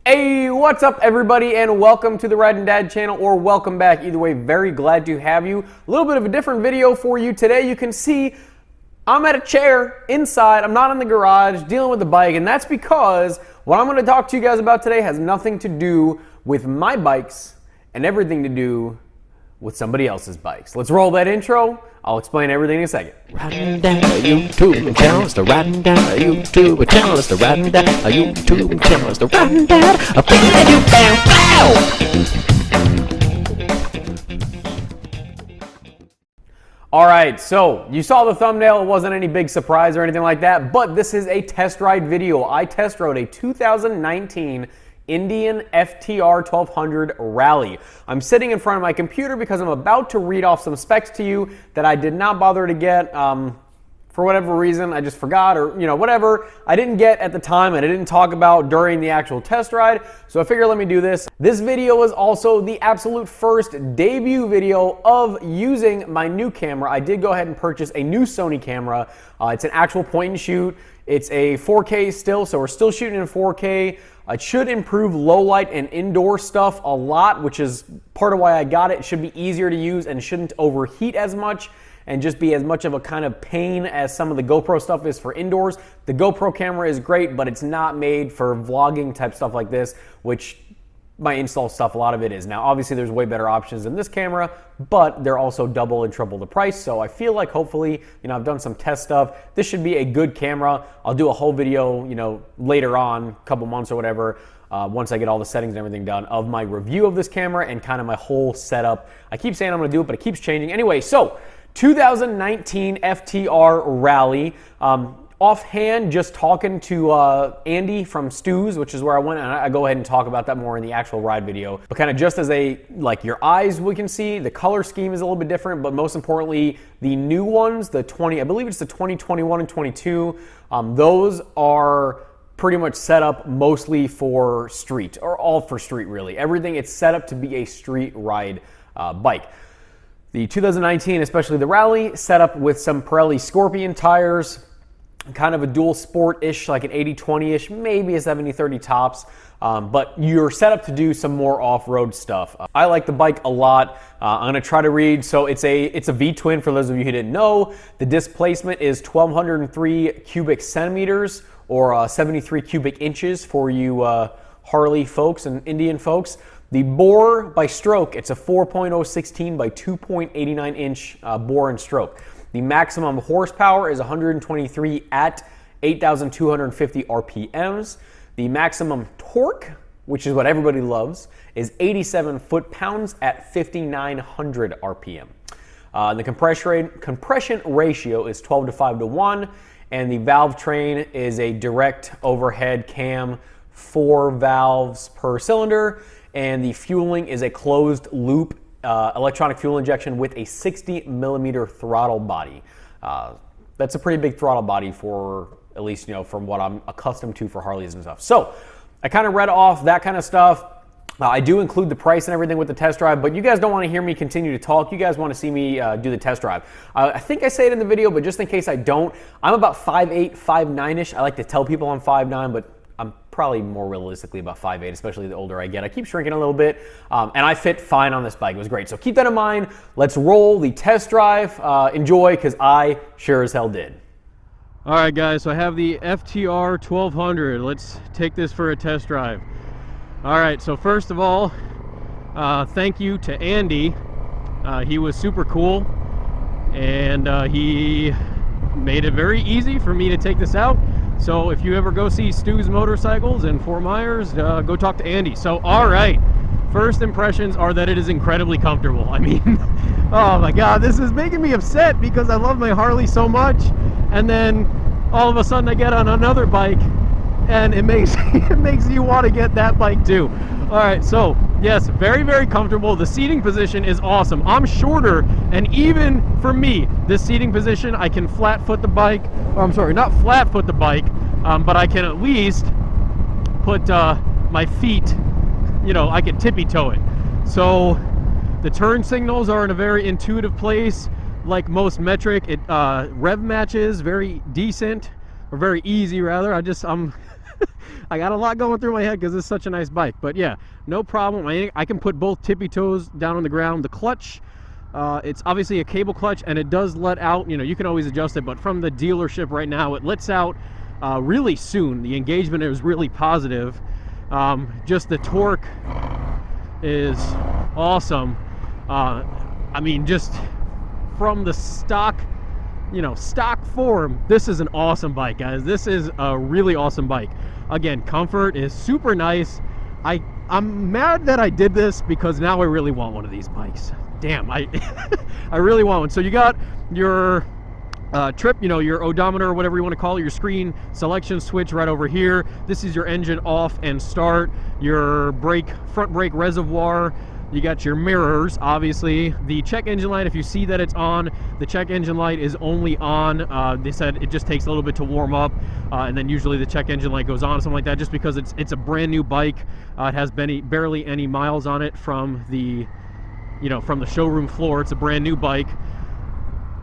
Hey, what's up everybody, and welcome to the Riding Dad channel, or welcome back. Either way, very glad to have you. A little bit of a different video for you today. You can see I'm at a chair inside. I'm not in the garage dealing with the bike, and that's because what I'm going to talk to you guys about today has nothing to do with my bikes and everything to do with somebody else's bikes. Let's roll that intro. I'll explain everything in a second. Riding Dad YouTube channel, it's the Riding Dad YouTube channel, it's the Riding Dad YouTube channel, it's the Riding Dad. All right, so you saw the thumbnail. It wasn't any big surprise or anything like that, but this is a test ride video. I test rode a 2019 Indian FTR 1200 Rally. I'm sitting in front of my computer because I'm about to read off some specs to you that I did not bother to get for whatever reason. I just forgot, or whatever. I didn't get at the time and I didn't talk about during the actual test ride, so I figured let me do this. This video is also the absolute first debut video of using my new camera. I did go ahead and purchase a new Sony camera. It's an actual point and shoot. It's a 4K still, so we're still shooting in 4K. It should improve low light and indoor stuff a lot, which is part of why I got it. It should be easier to use and shouldn't overheat as much and just be as much of a kind of pain as some of the GoPro stuff is for indoors. The GoPro camera is great, but it's not made for vlogging type stuff like this, which my install stuff, a lot of it is. Now, obviously there's way better options than this camera, but they're also double and triple the price. So I feel like hopefully, I've done some test stuff. This should be a good camera. I'll do a whole video, later on, a couple months or whatever, once I get all the settings and everything done, of my review of this camera and kind of my whole setup. I keep saying I'm gonna do it, but it keeps changing. Anyway, so 2019 FTR Rally. Offhand, just talking to Andy from Stu's, which is where I went, and I go ahead and talk about that more in the actual ride video. But kind of just as your eyes, we can see the color scheme is a little bit different, but most importantly, the new ones, I believe it's the 2021 and 22, those are pretty much set up mostly for street, or all for street really. Everything, it's set up to be a street ride bike. The 2019, especially the Rally, set up with some Pirelli Scorpion tires, kind of a dual sport-ish, like an 80-20-ish, maybe a 70-30 tops, but you're set up to do some more off-road stuff. I like the bike a lot. I'm gonna try to read. So it's a V-twin, for those of you who didn't know. The displacement is 1,203 cubic centimeters, or 73 cubic inches for you Harley folks and Indian folks. The bore by stroke, it's a 4.016 by 2.89 inch bore and stroke. The maximum horsepower is 123 at 8,250 RPMs. The maximum torque, which is what everybody loves, is 87 foot-pounds at 5,900 RPM. The compression ratio is 12:5:1, and the valve train is a direct overhead cam, 4 valves per cylinder, and the fueling is a closed loop electronic fuel injection with a 60 millimeter throttle body. That's a pretty big throttle body for, at least, from what I'm accustomed to for Harleys and stuff. So I kind of read off that kind of stuff. I do include the price and everything with the test drive, but you guys don't want to hear me continue to talk. You guys want to see me do the test drive. I think I say it in the video, but just in case I don't, I'm about 5'8", 5'9"-ish. I like to tell people I'm 5'9", but I'm probably more realistically about 5'8", especially the older I get. I keep shrinking a little bit, and I fit fine on this bike. It was great. So keep that in mind. Let's roll the test drive. Enjoy, because I sure as hell did. All right, guys, so I have the FTR 1200. Let's take this for a test drive. All right, so first of all, thank you to Andy. He was super cool, and he made it very easy for me to take this out. So if you ever go see Stu's Motorcycles in Fort Myers, go talk to Andy. So, all right, first impressions are that it is incredibly comfortable. I mean, oh my God, this is making me upset because I love my Harley so much, and then all of a sudden I get on another bike and it makes you want to get that bike too. All right, so yes, very, very comfortable. The seating position is awesome. I'm shorter, and even for me, this seating position, I can flat foot the bike. Oh, I'm sorry, not flat foot the bike, but I can at least put my feet, I can tippy toe it. So the turn signals are in a very intuitive place. Like most metric, it rev matches very decent, or very easy rather. I'm I got a lot going through my head because it's such a nice bike. But yeah, no problem. I can put both tippy toes down on the ground. The clutch, it's obviously a cable clutch, and it does let out, you know, you can always adjust it, but from the dealership right now, it lets out really soon. The engagement is really positive. Just the torque is awesome. I mean, just from the stock, you know, stock form, this is an awesome bike, guys. This is a really awesome bike. Again, comfort is super nice. I'm mad that I did this because now I really want one of these bikes. Damn, I really want one. So you got your trip, you know, your odometer or whatever you want to call it, your screen selection switch right over here. This is your engine off and start, your brake, front brake reservoir. You got your mirrors, obviously. The check engine light, if you see that it's on, the check engine light is only on. They said it just takes a little bit to warm up, and then usually the check engine light goes on, something like that, just because it's a brand new bike. It has barely any miles on it from the, you know, from the showroom floor. It's a brand new bike.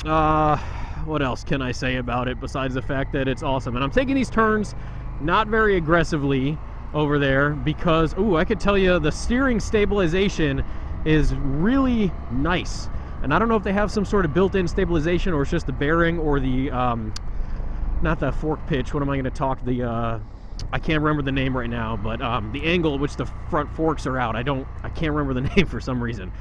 What else can I say about it besides the fact that it's awesome? And I'm taking these turns not very aggressively over there because, ooh, I could tell you the steering stabilization is really nice. And I don't know if they have some sort of built-in stabilization or it's just the bearing or the, not the fork pitch, what am I going to talk, the, I can't remember the name right now, but the angle at which the front forks are out, I can't remember the name for some reason.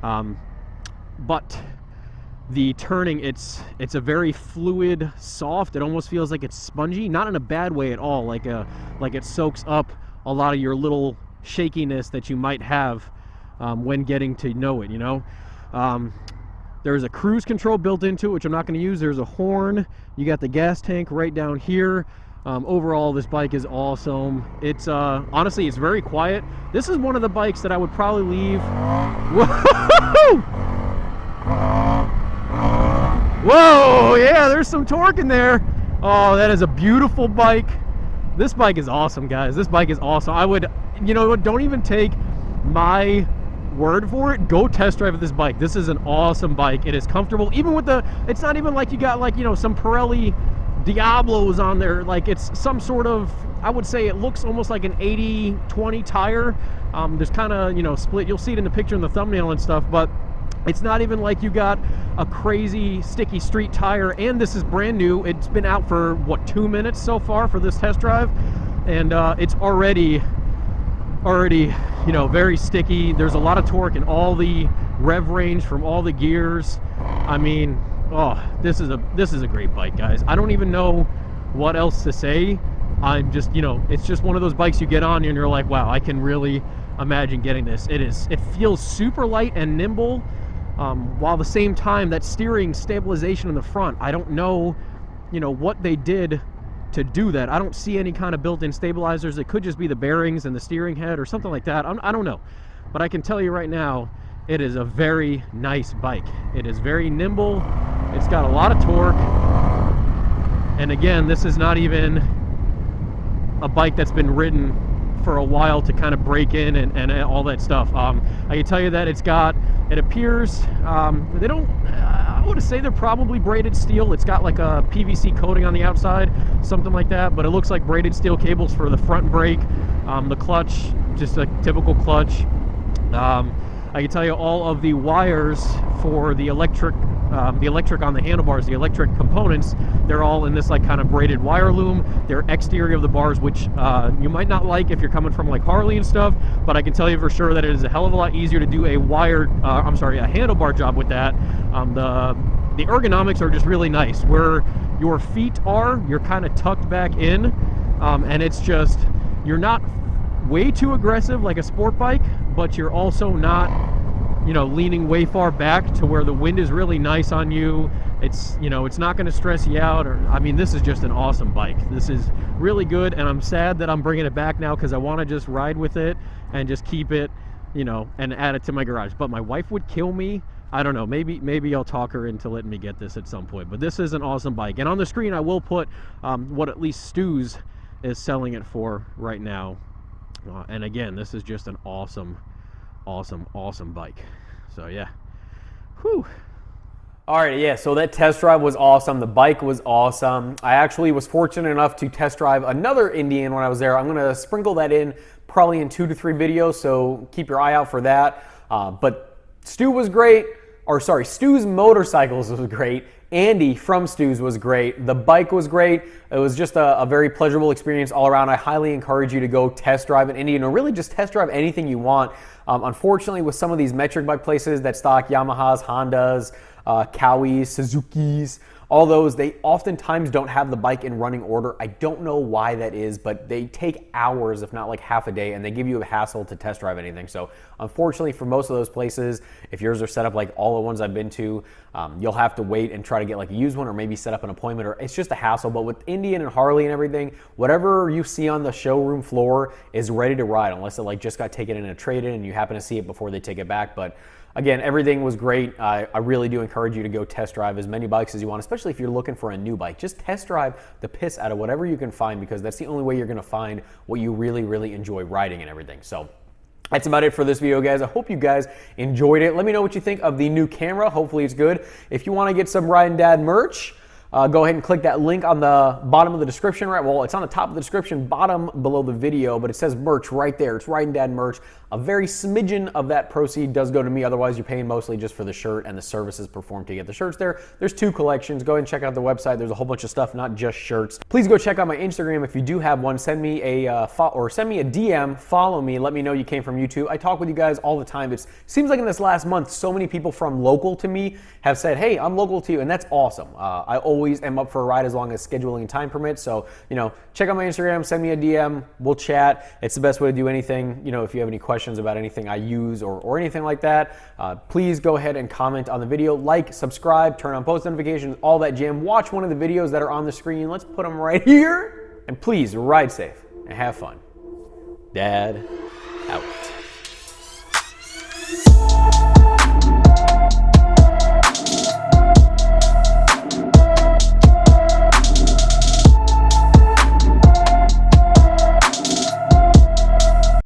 But the turning, it's a very fluid, soft, it almost feels like it's spongy, not in a bad way at all, like it soaks up a lot of your little shakiness that you might have when getting to know it, you know. There's a cruise control built into it, which I'm not going to use. There's a horn. You got the gas tank right down here. Overall, this bike is awesome. It's honestly, it's very quiet. This is one of the bikes that I would probably leave. Whoa! Whoa, yeah, there's some torque in there. Oh, that is a beautiful bike. This bike is awesome, guys. This bike is awesome. I would, you know, don't even take my word for it. Go test drive this bike. This is an awesome bike. It is comfortable. Even with the, it's not even like you got like, you know, some Pirelli Diablos on there. Like it's some sort of, I would say it looks almost like an 80-20 tire. There's kind of, you know, split. You'll see it in the picture in the thumbnail and stuff, but it's not even like you got a crazy sticky street tire, and this is brand new. It's been out for, what, 2 minutes so far for this test drive, and it's already, you know, very sticky. There's a lot of torque in all the rev range from all the gears. I mean, oh, this is a great bike, guys. I don't even know what else to say. I'm just, you know, it's just one of those bikes you get on and you're like, wow, I can really imagine getting this. It feels super light and nimble. While at the same time, that steering stabilization in the front, I don't know, you know, what they did to do that. I don't see any kind of built-in stabilizers. It could just be the bearings and the steering head or something like that. I don't know. But I can tell you right now, it is a very nice bike. It is very nimble. It's got a lot of torque. And again, this is not even a bike that's been ridden for a while to kind of break in and all that stuff. I can tell you that it appears, they don't, I would say they're probably braided steel. It's got like a PVC coating on the outside, something like that, but it looks like braided steel cables for the front brake. The clutch, just a typical clutch. I can tell you all of the wires for the electric on the handlebars, the electric components, they're all in this like kind of braided wire loom. They're exterior of the bars, which you might not like if you're coming from like Harley and stuff, but I can tell you for sure that it is a hell of a lot easier to do a wired, a handlebar job with that. The ergonomics are just really nice. Where your feet are, you're kind of tucked back in, and it's just, you're not way too aggressive like a sport bike, but you're also not, you know, leaning way far back to where the wind is really nice on you. It's, you know, it's not going to stress you out. Or, I mean, this is just an awesome bike. This is really good, and I'm sad that I'm bringing it back now because I want to just ride with it and just keep it, you know, and add it to my garage. But my wife would kill me. I don't know. Maybe I'll talk her into letting me get this at some point. But this is an awesome bike. And on the screen, I will put what at least Stu's is selling it for right now. And again, this is just an awesome bike. So yeah. Whew. All right, yeah, so that test drive was awesome. The bike was awesome. I actually was fortunate enough to test drive another Indian when I was there. I'm gonna sprinkle that in probably in 2 to 3 videos, so keep your eye out for that. But Stu was great, or sorry, Stu's Motorcycles was great. Andy from Stu's was great. The bike was great. It was just a very pleasurable experience all around. I highly encourage you to go test drive an Indian, or really just test drive anything you want. Unfortunately, with some of these metric bike places that stock Yamahas, Hondas, Kawis, Suzukis, all those, they oftentimes don't have the bike in running order. I don't know why that is, but they take hours, if not like half a day, and they give you a hassle to test drive anything. So unfortunately for most of those places, if yours are set up like all the ones I've been to, you'll have to wait and try to get like a used one, or maybe set up an appointment, or it's just a hassle. But with Indian and Harley and everything, whatever you see on the showroom floor is ready to ride, unless it like just got taken in a trade-in and you happen to see it before they take it back. But again, everything was great. I really do encourage you to go test drive as many bikes as you want, especially if you're looking for a new bike. Just test drive the piss out of whatever you can find, because that's the only way you're gonna find what you really, really enjoy riding and everything. So that's about it for this video, guys. I hope you guys enjoyed it. Let me know what you think of the new camera. Hopefully it's good. If you wanna get some Ride and Dad merch, go ahead and click that link on the bottom of the description, right? Well, it's on the top of the description, bottom below the video, but it says merch right there. It's Ride and Dad merch. A very smidgen of that proceed does go to me. Otherwise, you're paying mostly just for the shirt and the services performed to get the shirts there. There's 2 collections. Go ahead and check out the website. There's a whole bunch of stuff, not just shirts. Please go check out my Instagram if you do have one. Send me a DM. Follow me. Let me know you came from YouTube. I talk with you guys all the time. It seems like in this last month, so many people from local to me have said, "Hey, I'm local to you," and that's awesome. I always am up for a ride as long as scheduling and time permits. So, check out my Instagram, send me a DM, we'll chat. It's the best way to do anything. If you have any questions about anything I use or anything like that, please go ahead and comment on the video, like, subscribe, turn on post notifications, all that jam. Watch one of the videos that are on the screen. Let's put them right here. And please ride safe and have fun. Dad out.